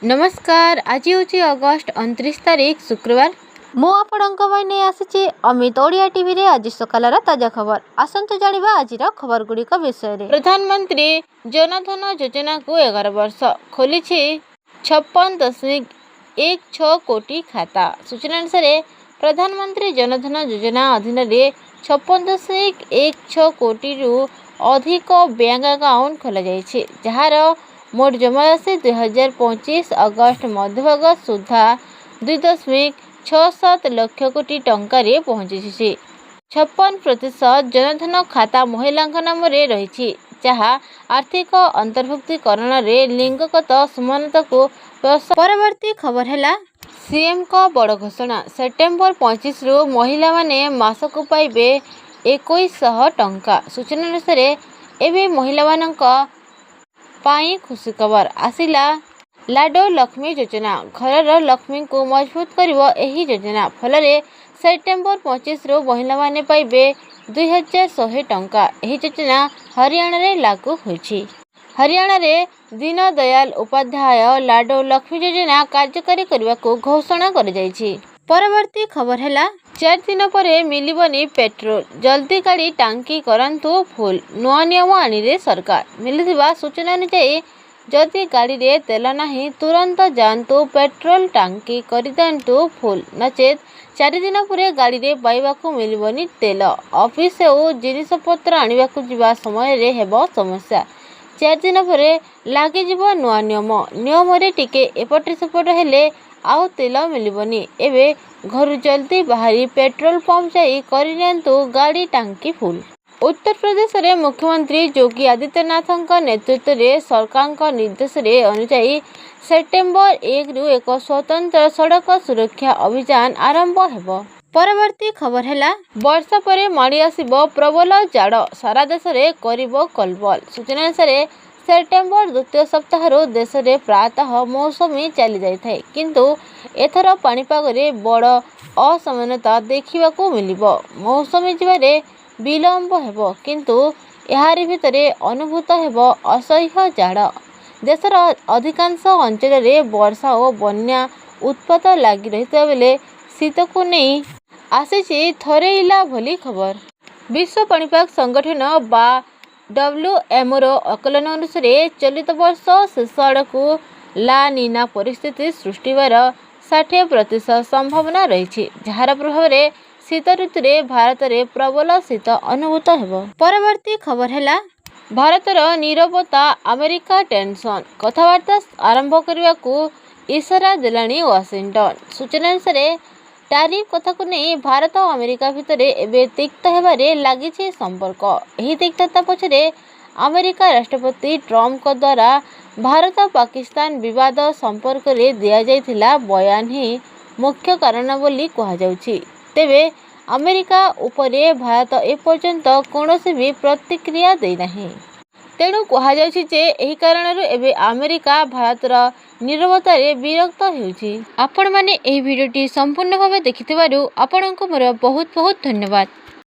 नमस्कार। आज हूँ अगस्ट 29 तारीख शुक्रवार। मु आपणे आसी अमित ओडिया टीवी रे आज सकाल ताजा खबर। आसतु जानिबा आज खबर गुड़िक विषय रे। प्रधानमंत्री जनधन योजना को 11 वर्ष खोली 56.16 कोटी खाता। सूचना अनुसार प्रधानमंत्री जनधन योजना अधीन 56.16 कोटी रु अधिक बैंक अकाउंट खोल जाइए, जार मोट जमा राशि 2025 अगस्त मध्यभाग सुधा 2.67 लाख कोटी टंकार पहुंची। 56% जनधन खाता महिला नाम रही, जहाँ आर्थिक अंतर्भुक्तिकरण लिंगगत समानता को। परवर्ती खबर है सीएम का बड़ घोषणा। सेप्टेम्बर 25 रु महिला माने मासक पाइबे 2100 टंका। सूचना अनुसार एवं महिला मानका पाई खुशी खबर आसिला। लाडो लक्ष्मी योजना घर लक्ष्मी को मजबूत करिवो एही योजना। फल सेप्टेम्बर 25 रु महिला माने पाइबे 2100 टंका। एही योजना हरियाणा रे लागू होइछि। हरियाणा रे दीन दयाल उपाध्याय लाडो लक्ष्मी योजना कार्यकारी करने को घोषणा कर जाइछि। परवर्ती खबर है 4 दिन पर मिलबनी पेट्रोल, जल्दी गाड़ी टांकी करंतु फुल। नुआ नियम आनिले सरकार। मिलुथिबा सूचना अनुसार जदि गाड़ी रे तेल नहीं तुरंत जातु पेट्रोल टांकी करदिंतु फुल, नचेत 4 दिन पर गाड़ी रे पाइबाकू मिलबनी तेल। ऑफिस और जिनिसपत्र आनिबाकू जिबा समय रे हेबो समस्या। 4 दिन पर लगे नुआ नियम रे टिके एपटे सेपटे हेले आउ तेल मिलबनी। एबे घर जल्दी बाहरी पेट्रोल पंप जाई करनियंतु गाड़ी टांकी फुल। उत्तर प्रदेश रे मुख्यमंत्री योगी आदित्यनाथ नेतृत्व रे सरकार निर्देश अनुसार सेप्टेम्बर 1 रु एक स्वतंत्र सड़क सुरक्षा अभियान आरंभ हेबो। परवर्ती खबर है वर्षा पर माड़ी आसिबो प्रबल जाड़, सारा देश रे करिबो कलबल। सूचना अनुसार सेप्टेम्बर द्वितीय सप्ताह देश में प्रातः मौसमी चली जाए, किंतु एथर पाणीपाग रे बड़ असमानता देखा मिलिबो। मौसमी जीवारे विलंब हेबो, किंतु यारी भितरे अनुभूत हेबो असह्य जाड़। देशर अधिकांश अंचल रे वर्षा और बन्या उत्पात लगी रही बेले शीत को नहीं आसी थरेइला भली खबर। विश्व पाणीपाग संगठन बा WMO आकलन अनुसार चलित वर्ष शेष आड़कू ला नीना परिस्थिति सृष्टि 60% संभावना रही, जार प्रभाव में शीत ऋतु भारत में प्रबल शीत अनुभूत हेबो। परवर्ती खबर है भारतर नीरवता अमेरिका टेंशन, कथबार्ता आरंभ करने को इशारा देलानी वाशिंगटन। सूचना अनुसार टारिफ कथा को नहीं भारत और अमेरिका भितर एवं तिक्त होबारे लगी संपर्क। यही तिक्तता पछरे अमेरिका राष्ट्रपति ट्रंप को द्वारा भारत पाकिस्तान विवाद संपर्क में दिया जाइथिला बयान ही मुख्य कारण बोली कहा जाउछि। तेबे अमेरिका उपरे भारत एपर्यंत कौनसी भी प्रतिक्रिया दे नहीं। तेणु कहा जाउछि जे एही कारणरू एबे अमेरिका भारतर नीरवतारे विरक्त हेउछि। आपण माने एही भिडियोटी संपूर्ण भावे देखिथिबारु आपणको मोर बहुत बहुत धन्यवाद।